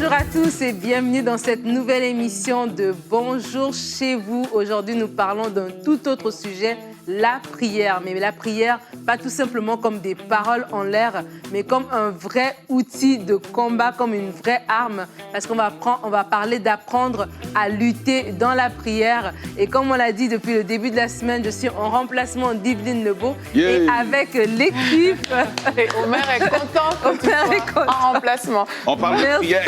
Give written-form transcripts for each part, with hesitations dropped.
Bonjour à tous et bienvenue dans cette nouvelle émission de Bonjour chez vous. Aujourd'hui, nous parlons d'un tout autre sujet, la prière. Mais la prière, pas tout simplement comme des paroles en l'air, mais comme un vrai outil de combat, comme une vraie arme. Parce qu'on va parler d'apprendre à lutter dans la prière. Et comme on l'a dit depuis le début de la semaine, je suis en remplacement d'Yveline Lebeau. Yeah. Et avec l'équipe... Et Omer est content que tu sois en remplacement. On parle de prière.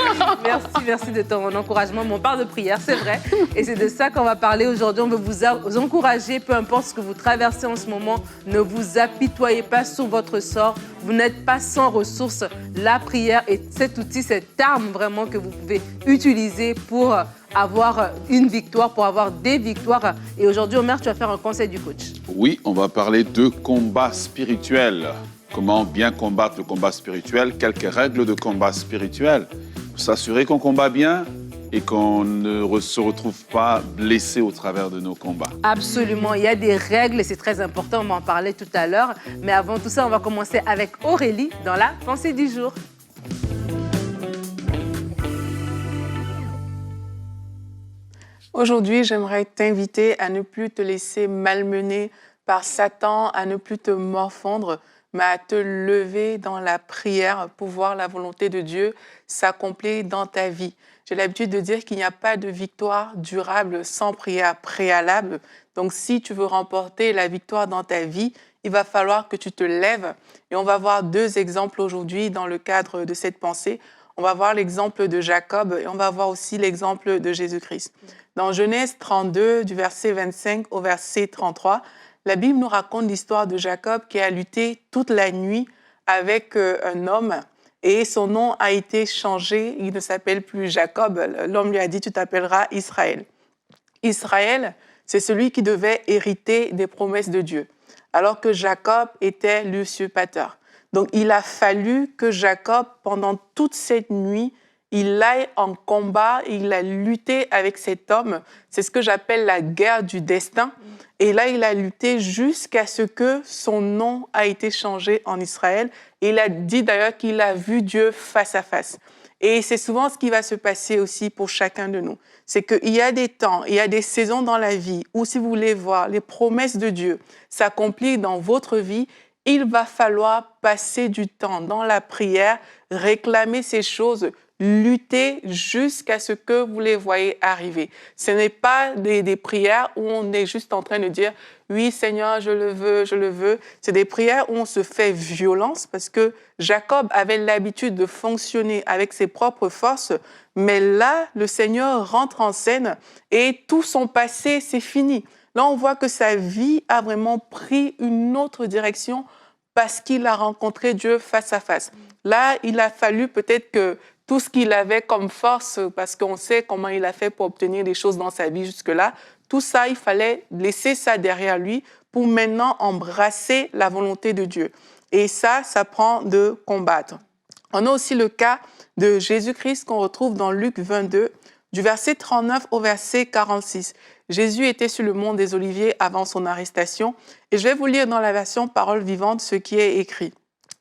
Merci de ton encouragement. Mais on parle de prière, c'est vrai. Et c'est de ça qu'on va parler aujourd'hui. On veut vous encourager, peu importe ce que vous traversez en ce moment. Ne vous apitoyez pas sur votre sort. Vous n'êtes pas sans ressources. La prière est cet outil, cette arme vraiment que vous pouvez utiliser pour avoir une victoire, pour avoir des victoires. Et aujourd'hui, Omer, tu vas faire un conseil du coach. Oui, on va parler de combat spirituel. Comment bien combattre le combat spirituel, quelques règles de combat spirituel pour s'assurer qu'on combat bien et qu'on ne se retrouve pas blessé au travers de nos combats. Absolument, il y a des règles et c'est très important, on va en parler tout à l'heure. Mais avant tout ça, on va commencer avec Aurélie dans la pensée du jour. Aujourd'hui, j'aimerais t'inviter à ne plus te laisser malmener par Satan, à ne plus te morfondre, mais à te lever dans la prière pour voir la volonté de Dieu s'accomplir dans ta vie. J'ai l'habitude de dire qu'il n'y a pas de victoire durable sans prière préalable. Donc, si tu veux remporter la victoire dans ta vie, il va falloir que tu te lèves. Et on va voir deux exemples aujourd'hui dans le cadre de cette pensée. On va voir l'exemple de Jacob et on va voir aussi l'exemple de Jésus-Christ. Dans Genèse 32, du verset 25 au verset 33, la Bible nous raconte l'histoire de Jacob qui a lutté toute la nuit avec un homme et son nom a été changé. Il ne s'appelle plus Jacob. L'homme lui a dit « Tu t'appelleras Israël ». Israël, c'est celui qui devait hériter des promesses de Dieu, alors que Jacob était l'usurpateur. Donc, il a fallu que Jacob, pendant toute cette nuit, il aille en combat, il a lutté avec cet homme. C'est ce que j'appelle la guerre du destin. Et là, il a lutté jusqu'à ce que son nom a été changé en Israël. Et il a dit d'ailleurs qu'il a vu Dieu face à face. Et c'est souvent ce qui va se passer aussi pour chacun de nous. C'est qu'il y a des temps, il y a des saisons dans la vie où, si vous voulez voir les promesses de Dieu s'accomplir dans votre vie, il va falloir passer du temps dans la prière, réclamer ces choses, lutter jusqu'à ce que vous les voyez arriver. Ce n'est pas des prières où on est juste en train de dire « Oui, Seigneur, je le veux, je le veux ». C'est des prières où on se fait violence parce que Jacob avait l'habitude de fonctionner avec ses propres forces, mais là, le Seigneur rentre en scène et tout son passé, c'est fini. Là, on voit que sa vie a vraiment pris une autre direction parce qu'il a rencontré Dieu face à face. Là, il a fallu peut-être que tout ce qu'il avait comme force, parce qu'on sait comment il a fait pour obtenir des choses dans sa vie jusque-là, tout ça, il fallait laisser ça derrière lui pour maintenant embrasser la volonté de Dieu. Et ça prend de combattre. On a aussi le cas de Jésus-Christ qu'on retrouve dans Luc 22, du verset 39 au verset 46. Jésus était sur le mont des Oliviers avant son arrestation. Et je vais vous lire dans la version Parole vivante ce qui est écrit.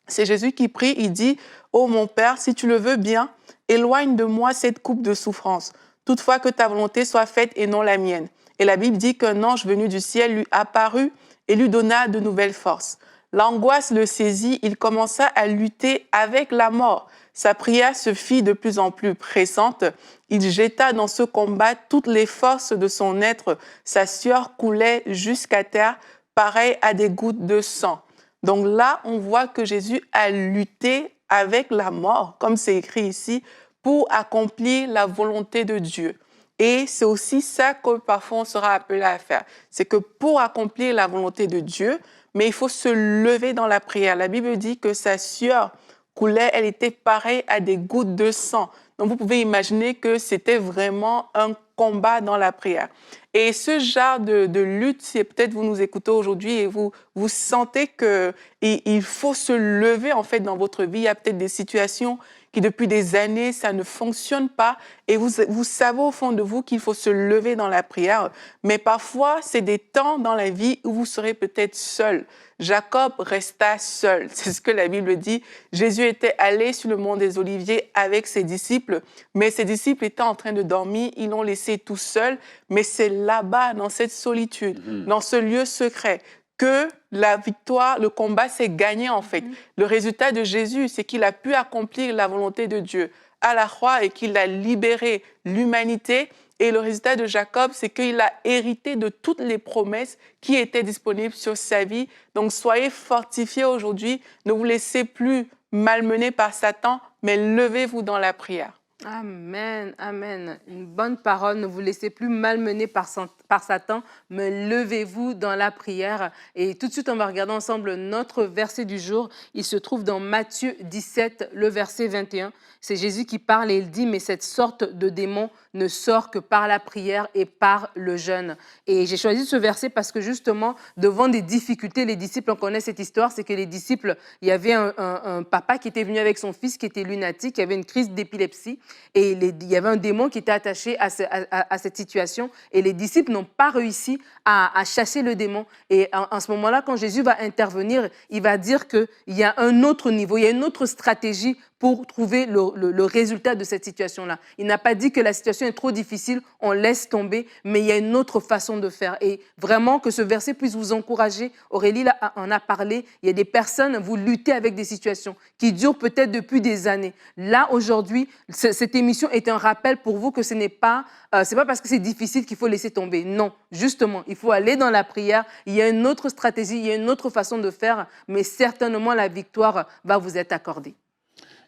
C'est Jésus qui prie, il dit « Ô mon Père, si tu le veux bien, éloigne de moi cette coupe de souffrance. Toutefois que ta volonté soit faite et non la mienne. » Et la Bible dit qu'un ange venu du ciel lui apparut et lui donna de nouvelles forces. L'angoisse le saisit, il commença à lutter avec la mort. Sa prière se fit de plus en plus pressante. Il jeta dans ce combat toutes les forces de son être. Sa sueur coulait jusqu'à terre, pareil à des gouttes de sang. Donc là, on voit que Jésus a lutté avec la mort, comme c'est écrit ici, pour accomplir la volonté de Dieu. Et c'est aussi ça que parfois on sera appelé à faire. C'est que pour accomplir la volonté de Dieu, mais il faut se lever dans la prière. La Bible dit que sa sueur coulait, elle était pareille à des gouttes de sang. Donc vous pouvez imaginer que c'était vraiment un combat dans la prière. Et ce genre de lutte, si peut-être vous nous écoutez aujourd'hui et vous sentez qu'il faut se lever en fait dans votre vie, il y a peut-être des situations qui depuis des années, ça ne fonctionne pas. Et vous savez au fond de vous qu'il faut se lever dans la prière. Mais parfois, c'est des temps dans la vie où vous serez peut-être seul. Jacob resta seul. C'est ce que la Bible dit. Jésus était allé sur le mont des Oliviers avec ses disciples, mais ses disciples étaient en train de dormir. Ils l'ont laissé tout seul. Mais c'est là-bas, dans cette solitude, dans ce lieu secret, que la victoire, le combat s'est gagné en fait. Le résultat de Jésus, c'est qu'il a pu accomplir la volonté de Dieu à la croix et qu'il a libéré l'humanité. Et le résultat de Jacob, c'est qu'il a hérité de toutes les promesses qui étaient disponibles sur sa vie. Donc soyez fortifiés aujourd'hui, ne vous laissez plus malmener par Satan, mais levez-vous dans la prière. Amen, amen. Une bonne parole. Ne vous laissez plus malmener par Satan, mais levez-vous dans la prière. Et tout de suite, on va regarder ensemble notre verset du jour. Il se trouve dans Matthieu 17, le verset 21. C'est Jésus qui parle et il dit « Mais cette sorte de démon ne sort que par la prière et par le jeûne. » Et j'ai choisi ce verset parce que justement, devant des difficultés, les disciples, on connaît cette histoire, c'est que les disciples, il y avait un papa qui était venu avec son fils qui était lunatique, qui avait une crise d'épilepsie. Et il y avait un démon qui était attaché à cette situation. Et les disciples n'ont pas réussi à chasser le démon. Et en ce moment-là, quand Jésus va intervenir, il va dire qu'il y a un autre niveau, il y a une autre stratégie pour trouver le résultat de cette situation-là. Il n'a pas dit que la situation est trop difficile, on laisse tomber, mais il y a une autre façon de faire. Et vraiment, que ce verset puisse vous encourager. Aurélie en a parlé. Il y a des personnes, vous luttez avec des situations qui durent peut-être depuis des années. Là, aujourd'hui, cette émission est un rappel pour vous que ce n'est pas, c'est pas parce que c'est difficile qu'il faut laisser tomber. Non, justement, il faut aller dans la prière. Il y a une autre stratégie, il y a une autre façon de faire, mais certainement la victoire va vous être accordée.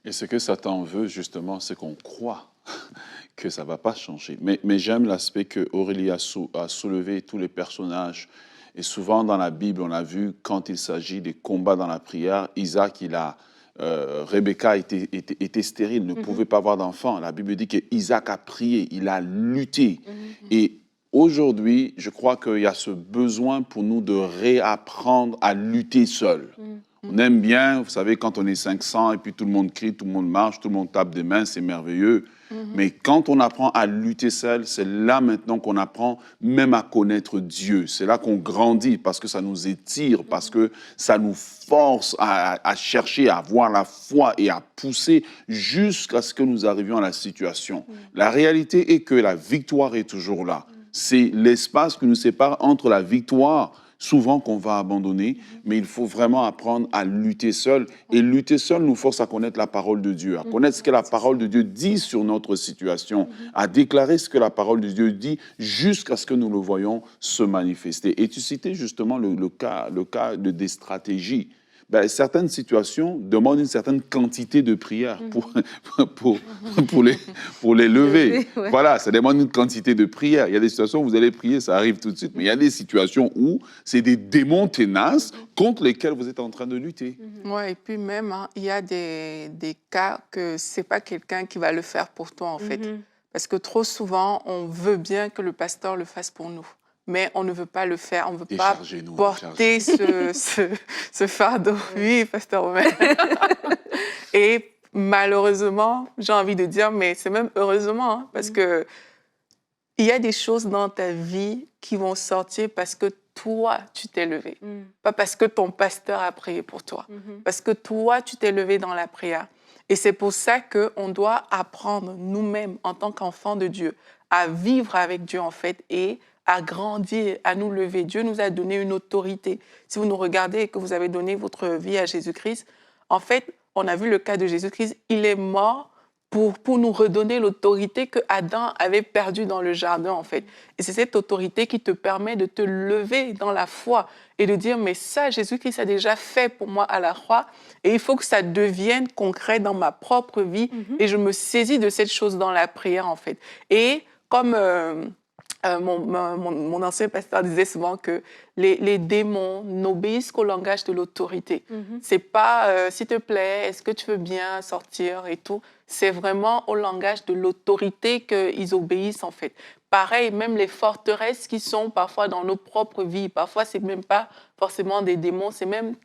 Et ce que Satan veut, justement, c'est qu'on croit que ça ne va pas changer. Mais j'aime l'aspect que Aurélie a soulevé, tous les personnages. Et souvent, dans la Bible, on a vu, quand il s'agit des combats dans la prière, Isaac, Rebecca était stérile, ne pouvait pas avoir d'enfant. La Bible dit qu'Isaac a prié, il a lutté. Et aujourd'hui, je crois qu'il y a ce besoin pour nous de réapprendre à lutter seul. On aime bien, vous savez, quand on est 500 et puis tout le monde crie, tout le monde marche, tout le monde tape des mains, c'est merveilleux. Mais quand on apprend à lutter seul, c'est là maintenant qu'on apprend même à connaître Dieu. C'est là qu'on grandit parce que ça nous étire, parce que ça nous force à chercher, à avoir la foi et à pousser jusqu'à ce que nous arrivions à la situation. La réalité est que la victoire est toujours là. C'est l'espace qui nous sépare entre la victoire souvent qu'on va abandonner, mais il faut vraiment apprendre à lutter seul. Et lutter seul nous force à connaître la parole de Dieu, à connaître ce que la parole de Dieu dit sur notre situation, à déclarer ce que la parole de Dieu dit jusqu'à ce que nous le voyons se manifester. Et tu citais justement le cas des stratégies. Ben, certaines situations demandent une certaine quantité de prière pour les lever. Ouais. Voilà, ça demande une quantité de prière. Il y a des situations où vous allez prier, ça arrive tout de suite, mais il y a des situations où c'est des démons ténaces contre lesquels vous êtes en train de lutter. Ouais, et puis même, il y a des cas que ce n'est pas quelqu'un qui va le faire pour toi, en fait. Parce que trop souvent, on veut bien que le pasteur le fasse pour nous. Mais on ne veut pas le faire, on ne veut pas porter ce fardeau. Oui, pasteur Romain. Et malheureusement, j'ai envie de dire, mais c'est même heureusement, hein, parce que il y a des choses dans ta vie qui vont sortir parce que toi, tu t'es levé. Pas parce que ton pasteur a prié pour toi. Parce que toi, tu t'es levé dans la prière. Et c'est pour ça qu'on doit apprendre nous-mêmes, en tant qu'enfants de Dieu, à vivre avec Dieu, en fait, et à grandir, à nous lever. Dieu nous a donné une autorité. Si vous nous regardez et que vous avez donné votre vie à Jésus-Christ, en fait, on a vu le cas de Jésus-Christ, il est mort pour nous redonner l'autorité que Adam avait perdue dans le jardin, en fait. Et c'est cette autorité qui te permet de te lever dans la foi et de dire, mais ça, Jésus-Christ a déjà fait pour moi à la croix et il faut que ça devienne concret dans ma propre vie. Et je me saisis de cette chose dans la prière, en fait. Et comme mon ancien pasteur disait souvent que les démons n'obéissent qu'au langage de l'autorité. C'est pas s'il te plaît, est-ce que tu veux bien sortir et tout. C'est vraiment au langage de l'autorité qu'ils obéissent, en fait. pareil, même les forteresses qui sont parfois dans nos propres vies, parfois c'est même pas forcément des démons, c'est même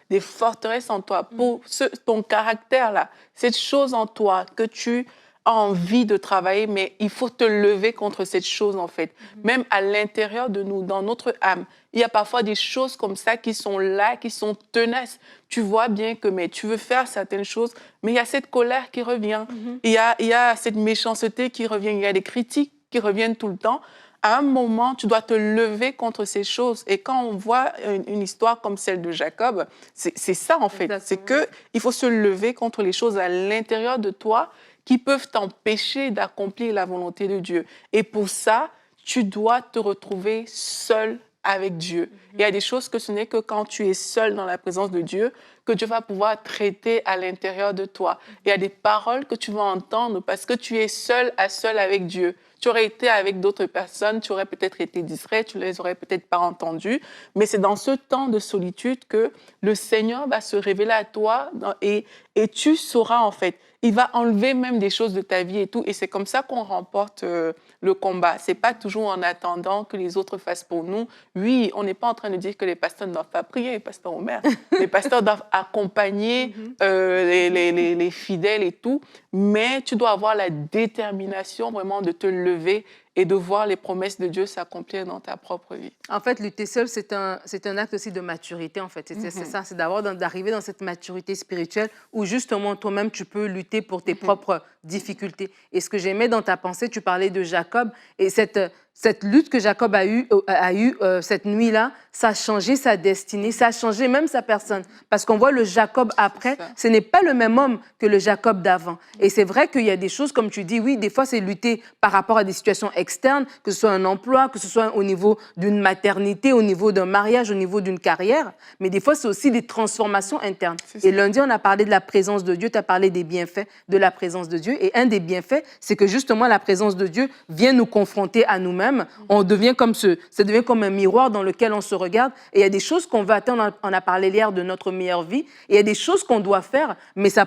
des forteresses en toi, pour ton caractère là, cette chose en toi que tu as envie de travailler, mais il faut te lever contre cette chose en fait. Même à l'intérieur de nous, dans notre âme, il y a parfois des choses comme ça qui sont là, qui sont tenaces. Tu vois bien que mais tu veux faire certaines choses, mais il y a cette colère qui revient, il y a cette méchanceté qui revient, il y a des critiques qui reviennent tout le temps. À un moment, tu dois te lever contre ces choses. Et quand on voit une histoire comme celle de Jacob, c'est ça en fait. C'est qu'il faut se lever contre les choses à l'intérieur de toi qui peuvent t'empêcher d'accomplir la volonté de Dieu. Et pour ça, tu dois te retrouver seul avec Dieu. Il y a des choses que ce n'est que quand tu es seul dans la présence de Dieu que Dieu va pouvoir traiter à l'intérieur de toi. Il y a des paroles que tu vas entendre parce que tu es seul à seul avec Dieu. Tu aurais été avec d'autres personnes, tu aurais peut-être été distrait, tu les aurais peut-être pas entendues, mais c'est dans ce temps de solitude que le Seigneur va se révéler à toi et tu sauras en fait. Il va enlever même des choses de ta vie et tout, et c'est comme ça qu'on remporte le combat. C'est pas toujours en attendant que les autres fassent pour nous. Oui, on n'est pas en train de dire que les pasteurs ne doivent pas prier, les pasteurs Omer. Les pasteurs doivent accompagner les fidèles et tout, mais tu dois avoir la détermination vraiment de te lever et de voir les promesses de Dieu s'accomplir dans ta propre vie. En fait, lutter seul, c'est un acte aussi de maturité, en fait. C'est ça, c'est d'arriver dans cette maturité spirituelle où justement, toi-même, tu peux lutter pour tes propres difficultés. Et ce que j'aimais dans ta pensée, tu parlais de Jacob et cette lutte que Jacob a eue cette nuit-là, ça a changé sa destinée, ça a changé même sa personne. Parce qu'on voit le Jacob après, ce n'est pas le même homme que le Jacob d'avant. Et c'est vrai qu'il y a des choses, comme tu dis, oui, des fois, c'est lutter par rapport à des situations externes, que ce soit un emploi, que ce soit au niveau d'une maternité, au niveau d'un mariage, au niveau d'une carrière. Mais des fois, c'est aussi des transformations internes. Et lundi, on a parlé de la présence de Dieu, tu as parlé des bienfaits de la présence de Dieu. Et un des bienfaits, c'est que justement, la présence de Dieu vient nous confronter à nous-mêmes. Ça devient comme un miroir dans lequel on se regarde. Et il y a des choses qu'on veut atteindre. On a parlé hier de notre meilleure vie. Et il y a des choses qu'on doit faire, mais ça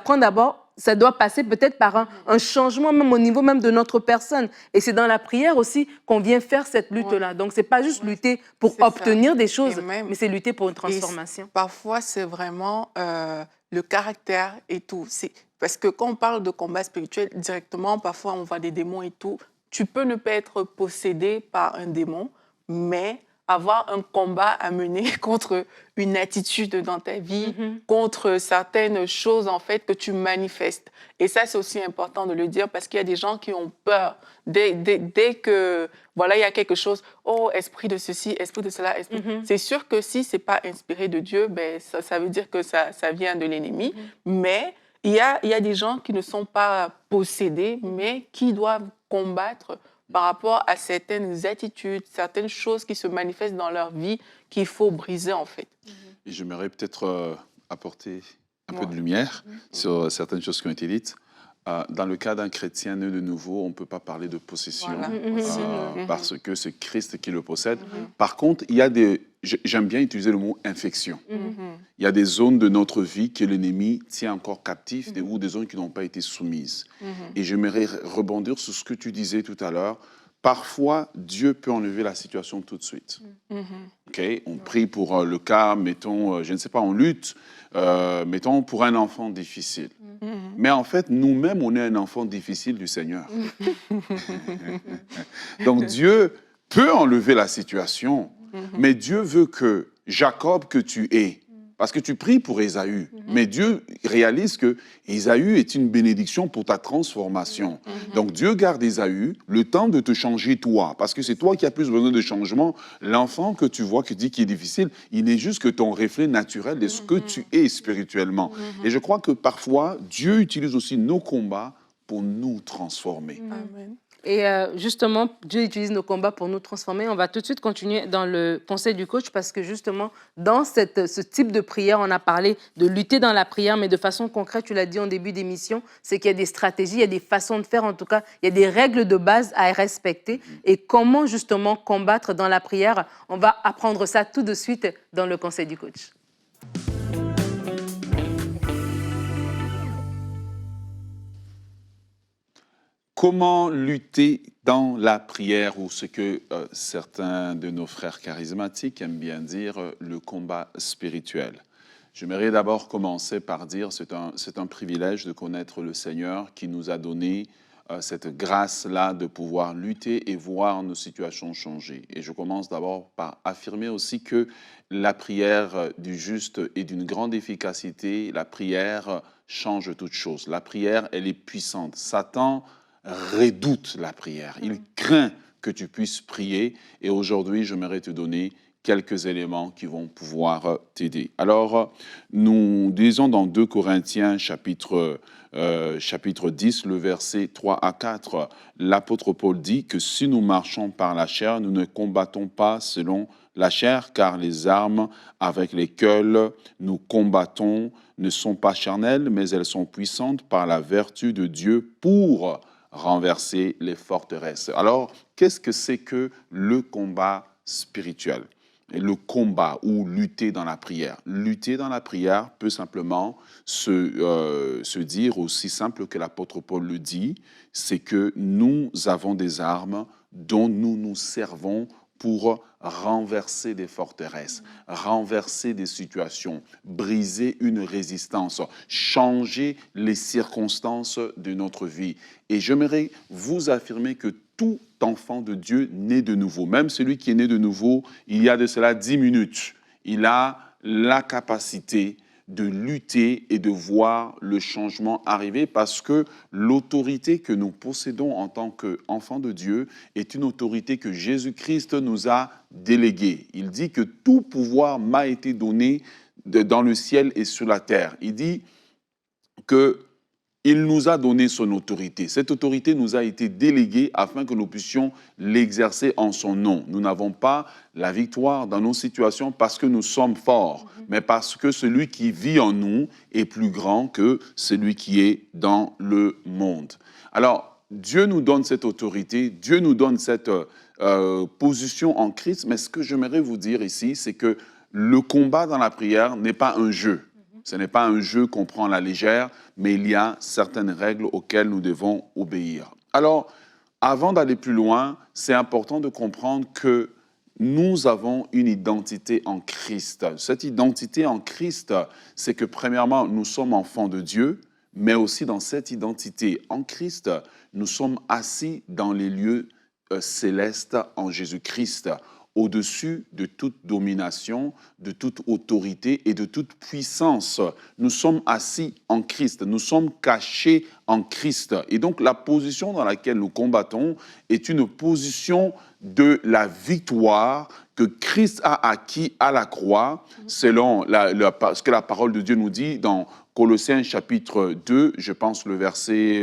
doit passer peut-être par un changement même au niveau même de notre personne. Et c'est dans la prière aussi qu'on vient faire cette lutte-là. Donc, ce n'est pas juste lutter pour obtenir des choses, mais c'est lutter pour une transformation. Parfois, c'est vraiment le caractère et tout. Parce que quand on parle de combat spirituel, directement, parfois, on voit des démons et tout. Tu peux ne pas être possédé par un démon, mais avoir un combat à mener contre une attitude dans ta vie, contre certaines choses en fait que tu manifestes. Et ça, c'est aussi important de le dire parce qu'il y a des gens qui ont peur. Dès que, voilà, il y a quelque chose, oh, esprit de ceci, esprit de cela, c'est sûr que si ce n'est pas inspiré de Dieu, ben, ça veut dire que ça vient de l'ennemi. Mais il y a des gens qui ne sont pas possédés, mais qui doivent combattre par rapport à certaines attitudes, certaines choses qui se manifestent dans leur vie qu'il faut briser en fait. Et j'aimerais peut-être apporter un peu de lumière sur certaines choses qui ont été dites. Dans le cas d'un chrétien né de nouveau, on ne peut pas parler de possession parce que c'est Christ qui le possède. Par contre, il y a j'aime bien utiliser le mot infection. Il y a des zones de notre vie que l'ennemi tient encore captifs ou des zones qui n'ont pas été soumises. Et j'aimerais rebondir sur ce que tu disais tout à l'heure. Parfois, Dieu peut enlever la situation tout de suite. Okay? On prie pour le cas, mettons, je ne sais pas, on lutte, mettons, pour un enfant difficile. Mais en fait, nous-mêmes, on est un enfant difficile du Seigneur. Donc, Dieu peut enlever la situation, mais Dieu veut que Jacob que tu es, parce que tu pries pour Ésaü, mais Dieu réalise que Ésaü est une bénédiction pour ta transformation. Donc Dieu garde Ésaü le temps de te changer toi, parce que c'est toi qui as plus besoin de changement. L'enfant que tu vois qui dit qu'il est difficile, il n'est juste que ton reflet naturel de ce que tu es spirituellement. Et je crois que parfois, Dieu utilise aussi nos combats pour nous transformer. Amen. Et justement, Dieu utilise nos combats pour nous transformer. On va tout de suite continuer dans le conseil du coach parce que justement, dans ce type de prière, on a parlé de lutter dans la prière, mais de façon concrète, tu l'as dit en début d'émission, c'est qu'il y a des stratégies, il y a des façons de faire, en tout cas, il y a des règles de base à respecter. Et comment justement combattre dans la prière, on va apprendre ça tout de suite dans le conseil du coach. comment lutter dans la prière, ou ce que certains de nos frères charismatiques aiment bien dire, le combat spirituel. J'aimerais d'abord commencer par dire que c'est un privilège de connaître le Seigneur qui nous a donné cette grâce-là de pouvoir lutter et voir nos situations changer. Et je commence d'abord par affirmer aussi que la prière du juste est d'une grande efficacité. La prière change toute chose. La prière, elle est puissante. Satan redoute la prière. Il craint que tu puisses prier. Et aujourd'hui, j'aimerais te donner quelques éléments qui vont pouvoir t'aider. Alors, nous disons dans 2 Corinthiens chapitre 10, le verset 3 à 4, l'apôtre Paul dit que si nous marchons par la chair, nous ne combattons pas selon la chair, car les armes avec lesquelles nous combattons ne sont pas charnelles, mais elles sont puissantes par la vertu de Dieu pour renverser les forteresses. Alors, qu'est-ce que c'est que le combat spirituel? Et le combat ou lutter dans la prière. Lutter dans la prière peut simplement se dire aussi simple que l'apôtre Paul le dit, c'est que nous avons des armes dont nous nous servons pour renverser des forteresses, renverser des situations, briser une résistance, changer les circonstances de notre vie. Et j'aimerais vous affirmer que tout enfant de Dieu né de nouveau, même celui qui est né de nouveau, il y a de cela 10 minutes, il a la capacité de lutter et de voir le changement arriver, parce que l'autorité que nous possédons en tant qu'enfants de Dieu est une autorité que Jésus-Christ nous a déléguée. Il dit que tout pouvoir m'a été donné dans le ciel et sur la terre. Il dit qu'il nous a donné son autorité. Cette autorité nous a été déléguée afin que nous puissions l'exercer en son nom. Nous n'avons pas la victoire dans nos situations parce que nous sommes forts, mais parce que celui qui vit en nous est plus grand que celui qui est dans le monde. Alors, Dieu nous donne cette autorité, Dieu nous donne cette position en Christ, mais ce que j'aimerais vous dire ici, c'est que le combat dans la prière n'est pas un jeu. Ce n'est pas un jeu qu'on prend à la légère, mais il y a certaines règles auxquelles nous devons obéir. Alors, avant d'aller plus loin, c'est important de comprendre que nous avons une identité en Christ. Cette identité en Christ, c'est que premièrement, nous sommes enfants de Dieu, mais aussi dans cette identité en Christ, nous sommes assis dans les lieux célestes en Jésus-Christ, au-dessus de toute domination, de toute autorité et de toute puissance. Nous sommes assis en Christ, nous sommes cachés en Christ. Et donc la position dans laquelle nous combattons est une position de la victoire que Christ a acquis à la croix, selon ce que la parole de Dieu nous dit dans Colossiens chapitre 2, je pense le verset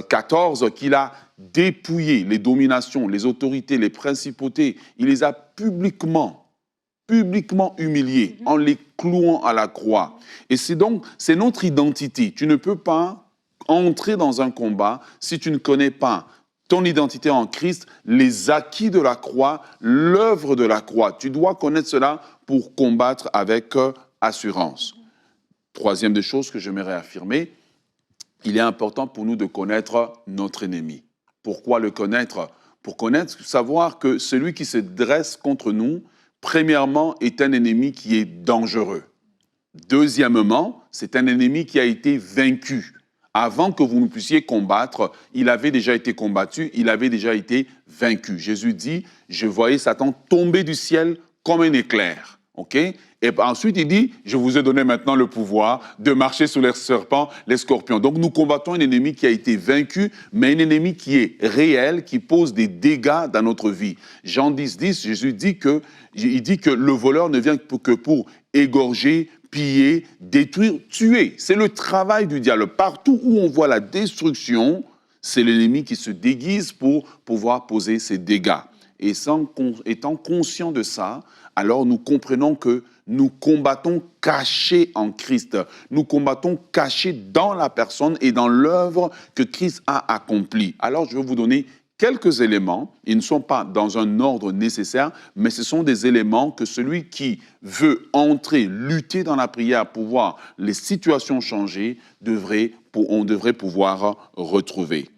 14, qu'il a dépouillé les dominations, les autorités, les principautés. Il les a publiquement humiliés en les clouant à la croix. Et c'est notre identité. Tu ne peux pas entrer dans un combat si tu ne connais pas ton identité en Christ, les acquis de la croix, l'œuvre de la croix. Tu dois connaître cela pour combattre avec assurance. Troisième des choses que j'aimerais affirmer, il est important pour nous de connaître notre ennemi. Pourquoi le connaître? Pour connaître, savoir que celui qui se dresse contre nous, premièrement, est un ennemi qui est dangereux. Deuxièmement, c'est un ennemi qui a été vaincu. Avant que vous ne puissiez combattre, il avait déjà été combattu, il avait déjà été vaincu. Jésus dit, je voyais Satan tomber du ciel comme un éclair. Okay? Et ensuite, il dit, je vous ai donné maintenant le pouvoir de marcher sur les serpents, les scorpions. Donc, nous combattons un ennemi qui a été vaincu, mais un ennemi qui est réel, qui pose des dégâts dans notre vie. Jean 10, Jésus dit que le voleur ne vient que pour égorger, piller, détruire, tuer. C'est le travail du diable. Partout où on voit la destruction, c'est l'ennemi qui se déguise pour pouvoir poser ses dégâts. Et étant conscient de ça, alors nous comprenons que nous combattons cachés en Christ. Nous combattons cachés dans la personne et dans l'œuvre que Christ a accomplie. Alors je vais vous donner quelques éléments. Ils ne sont pas dans un ordre nécessaire, mais ce sont des éléments que celui qui veut entrer, lutter dans la prière pour voir les situations changer, on devrait pouvoir retrouver.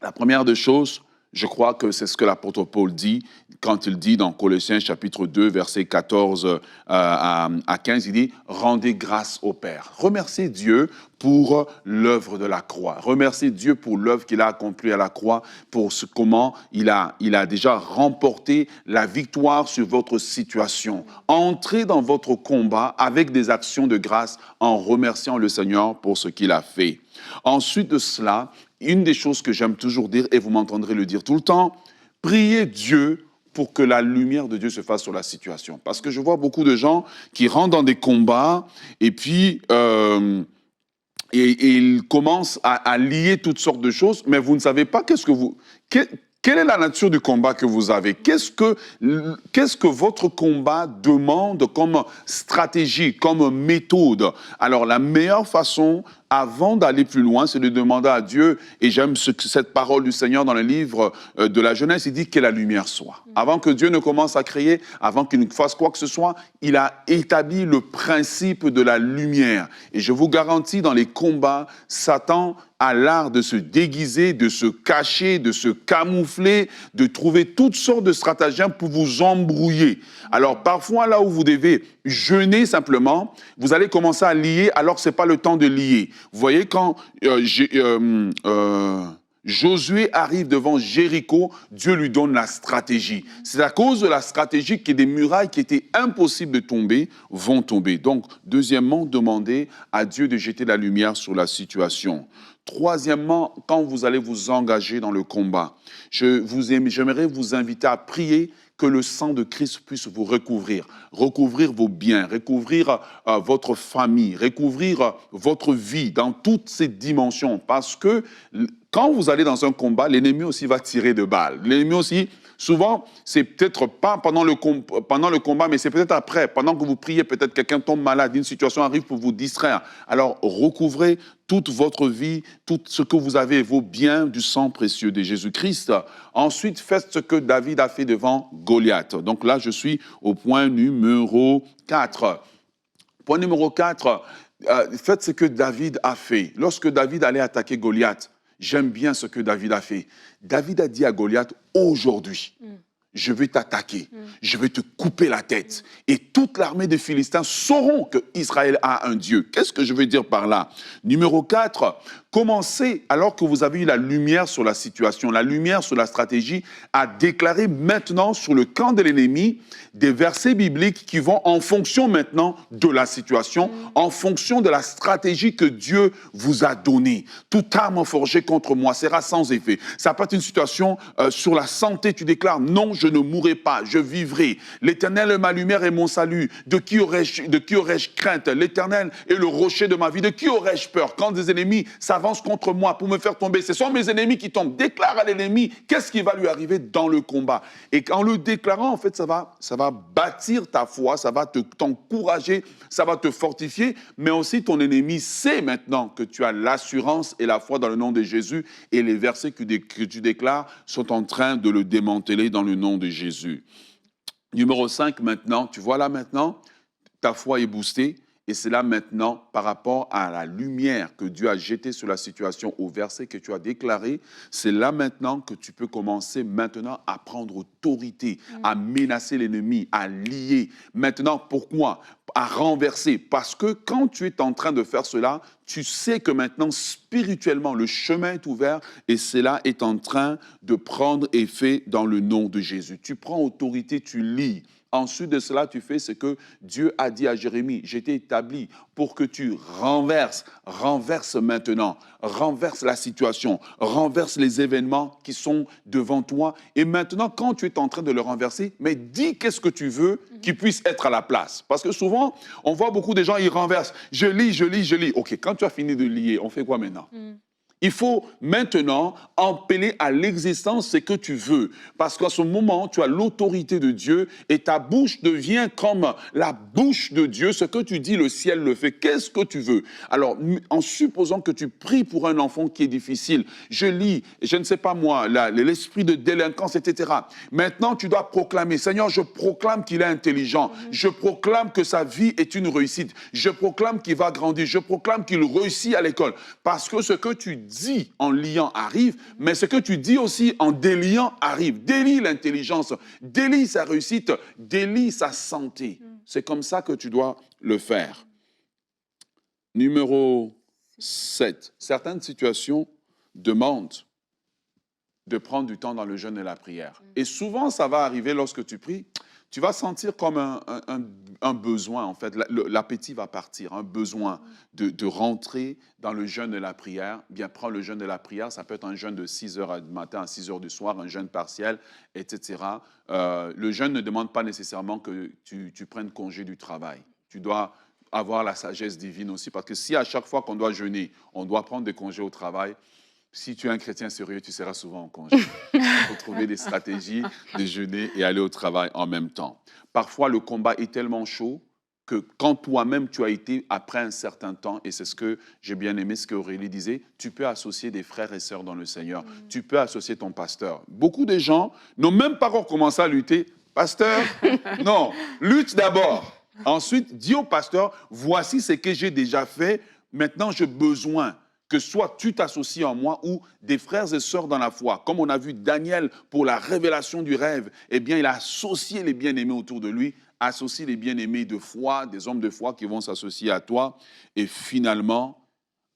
La première des choses, je crois que c'est ce que l'apôtre Paul dit quand il dit dans Colossiens chapitre 2, versets 14 à 15, il dit « Rendez grâce au Père ». Remerciez Dieu pour l'œuvre de la croix. Remerciez Dieu pour l'œuvre qu'il a accomplie à la croix, pour comment il a déjà remporté la victoire sur votre situation. Entrez dans votre combat avec des actions de grâce en remerciant le Seigneur pour ce qu'il a fait. Ensuite de cela, une des choses que j'aime toujours dire, et vous m'entendrez le dire tout le temps, priez Dieu pour que la lumière de Dieu se fasse sur la situation. Parce que je vois beaucoup de gens qui rentrent dans des combats et puis ils commencent à lier toutes sortes de choses, mais vous ne savez pas quelle est la nature du combat que vous avez? Qu'est-ce que votre combat demande comme stratégie, comme méthode? Alors, la meilleure façon, avant d'aller plus loin, c'est de demander à Dieu, et j'aime cette parole du Seigneur dans le livre de la Genèse, il dit que la lumière soit. Avant que Dieu ne commence à créer, avant qu'il ne fasse quoi que ce soit, il a établi le principe de la lumière. Et je vous garantis, dans les combats, Satan a l'art de se déguiser, de se cacher, de se camoufler, de trouver toutes sortes de stratagèmes pour vous embrouiller. Alors parfois, là où vous devez jeûner simplement, vous allez commencer à lier alors que ce n'est pas le temps de lier. Vous voyez, quand Josué arrive devant Jéricho, Dieu lui donne la stratégie. C'est à cause de la stratégie que des murailles qui étaient impossibles de tomber vont tomber. Donc, deuxièmement, demandez à Dieu de jeter la lumière sur la situation. Troisièmement, quand vous allez vous engager dans le combat, j'aimerais vous inviter à prier que le sang de Christ puisse vous recouvrir vos biens, recouvrir votre famille, recouvrir votre vie dans toutes ces dimensions. Parce que quand vous allez dans un combat, l'ennemi aussi va tirer de balles. L'ennemi aussi, souvent, c'est peut-être pas pendant le combat, mais c'est peut-être après. Pendant que vous priez, peut-être quelqu'un tombe malade, une situation arrive pour vous distraire. Alors, recouvrez toute votre vie, tout ce que vous avez, vos biens du sang précieux de Jésus-Christ. Ensuite, faites ce que David a fait devant Goliath. Donc là, je suis au point numéro 4. Point numéro 4, faites ce que David a fait. Lorsque David allait attaquer Goliath, j'aime bien ce que David a fait. David a dit à Goliath, aujourd'hui, je vais t'attaquer, je vais te couper la tête. Et toute l'armée des Philistins sauront qu'Israël a un Dieu. Qu'est-ce que je veux dire par là? Numéro 4, commencez, alors que vous avez eu la lumière sur la situation, la lumière sur la stratégie, à déclarer maintenant sur le camp de l'ennemi des versets bibliques qui vont en fonction maintenant de la situation, en fonction de la stratégie que Dieu vous a donnée. Toute arme forgée contre moi sera sans effet. Ça peut être une situation sur la santé, tu déclares, non, je ne mourrai pas, je vivrai. L'Éternel est ma lumière et mon salut. De qui aurais-je crainte? L'Éternel est le rocher de ma vie. De qui aurais-je peur? Quand des ennemis s'avancent contre moi pour me faire tomber, ce sont mes ennemis qui tombent. Déclare à l'ennemi qu'est-ce qui va lui arriver dans le combat. Et en le déclarant, en fait, ça va bâtir ta foi, ça va t'encourager, ça va te fortifier, mais aussi ton ennemi sait maintenant que tu as l'assurance et la foi dans le nom de Jésus, et les versets que tu déclares sont en train de le démanteler dans le nom de Jésus. Numéro 5 maintenant, tu vois là maintenant, ta foi est boostée. Et c'est là maintenant, par rapport à la lumière que Dieu a jetée sur la situation, au verset que tu as déclaré, c'est là maintenant que tu peux commencer maintenant à prendre autorité, à menacer l'ennemi, à lier. Maintenant, pourquoi? À renverser. Parce que quand tu es en train de faire cela, tu sais que maintenant, spirituellement, le chemin est ouvert et cela est en train de prendre effet dans le nom de Jésus. Tu prends autorité, tu lies. Ensuite de cela, tu fais ce que Dieu a dit à Jérémie. Je t'ai établi pour que tu renverses maintenant, renverse la situation, renverse les événements qui sont devant toi. Et maintenant, quand tu es en train de le renverser, mais dis qu'est-ce que tu veux qui puisse être à la place. Parce que souvent, on voit beaucoup de gens, ils renversent. Je lis. OK, quand tu as fini de lier, on fait quoi maintenant? Il faut maintenant appeler à l'existence ce que tu veux. Parce qu'à ce moment, tu as l'autorité de Dieu et ta bouche devient comme la bouche de Dieu. Ce que tu dis, le ciel le fait. Qu'est-ce que tu veux? Alors, en supposant que tu pries pour un enfant qui est difficile, je lis, je ne sais pas moi, l'esprit de délinquance, etc. Maintenant, tu dois proclamer, Seigneur, je proclame qu'il est intelligent. Je proclame que sa vie est une réussite. Je proclame qu'il va grandir. Je proclame qu'il réussit à l'école. Parce que ce que tu dis en liant arrive, mais ce que tu dis aussi en déliant arrive. Délie l'intelligence, délie sa réussite, délie sa santé. C'est comme ça que tu dois le faire. Numéro 7. Certaines situations demandent de prendre du temps dans le jeûne et la prière. Et souvent, ça va arriver lorsque tu pries, tu vas sentir comme un besoin, en fait. L'appétit va partir, un besoin de rentrer dans le jeûne et la prière. Bien, prends le jeûne et la prière, ça peut être un jeûne de 6 heures du matin à 6 heures du soir, un jeûne partiel, etc. Le jeûne ne demande pas nécessairement que tu prennes congé du travail. Tu dois avoir la sagesse divine aussi, parce que si à chaque fois qu'on doit jeûner, on doit prendre des congés au travail, si tu es un chrétien sérieux, tu seras souvent en congé. Il faut trouver des stratégies de jeûner et aller au travail en même temps. Parfois, le combat est tellement chaud que quand toi-même tu as été, après un certain temps, et c'est ce que j'ai bien aimé, ce qu'Aurélie disait, tu peux associer des frères et sœurs dans le Seigneur. Tu peux associer ton pasteur. Beaucoup de gens n'ont même pas encore commencé à lutter. Pasteur, non, lutte d'abord. Ensuite, dis au pasteur, voici ce que j'ai déjà fait, maintenant j'ai besoin que soit tu t'associes en moi ou des frères et sœurs dans la foi. Comme on a vu Daniel pour la révélation du rêve, eh bien, il a associé les bien-aimés autour de lui, associe les bien-aimés de foi, des hommes de foi qui vont s'associer à toi. Et finalement,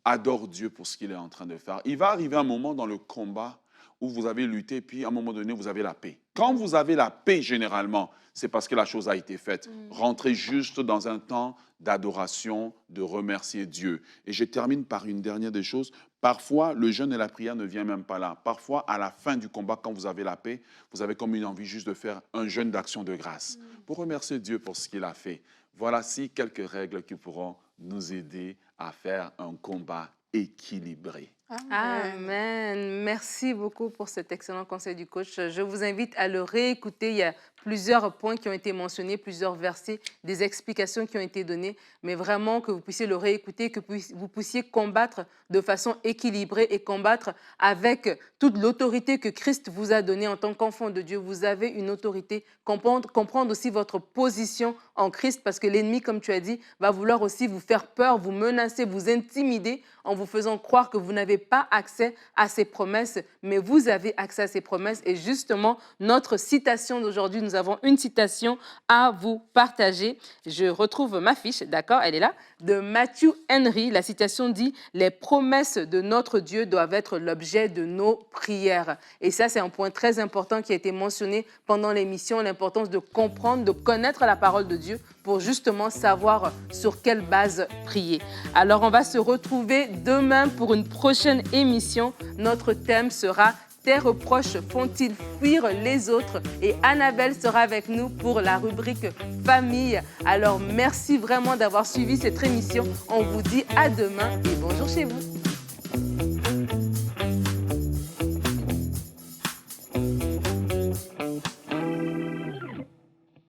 adore Dieu pour ce qu'il est en train de faire. Il va arriver un moment dans le combat où vous avez lutté, puis à un moment donné, vous avez la paix. Quand vous avez la paix, généralement, c'est parce que la chose a été faite. Rentrez juste dans un temps d'adoration, de remercier Dieu. Et je termine par une dernière des choses. Parfois, le jeûne et la prière ne viennent même pas là. Parfois, à la fin du combat, quand vous avez la paix, vous avez comme une envie juste de faire un jeûne d'action de grâce pour remercier Dieu pour ce qu'il a fait. Voilà quelques règles qui pourront nous aider à faire un combat équilibré. Amen. Merci beaucoup pour cet excellent conseil du coach. Je vous invite à le réécouter. Il y a plusieurs points qui ont été mentionnés, plusieurs versets, des explications qui ont été données, mais vraiment que vous puissiez le réécouter, que vous puissiez combattre de façon équilibrée et combattre avec toute l'autorité que Christ vous a donnée en tant qu'enfant de Dieu. Vous avez une autorité, comprendre aussi votre position en Christ, parce que l'ennemi, comme tu as dit, va vouloir aussi vous faire peur, vous menacer, vous intimider en vous faisant croire que vous n'avez pas accès à ces promesses, mais vous avez accès à ces promesses. Et justement, notre citation d'aujourd'hui, nous avons une citation à vous partager. Je retrouve ma fiche, d'accord, elle est là, de Matthew Henry. La citation dit « Les promesses de notre Dieu doivent être l'objet de nos prières ». Et ça, c'est un point très important qui a été mentionné pendant l'émission, l'importance de comprendre, de connaître la parole de Dieu pour justement savoir sur quelle base prier. Alors, on va se retrouver demain pour une prochaine émission. Notre thème sera « Tes reproches font-ils fuir les autres ?» Et Annabelle sera avec nous pour la rubrique « Famille ». Alors, merci vraiment d'avoir suivi cette émission. On vous dit à demain et bonjour chez vous.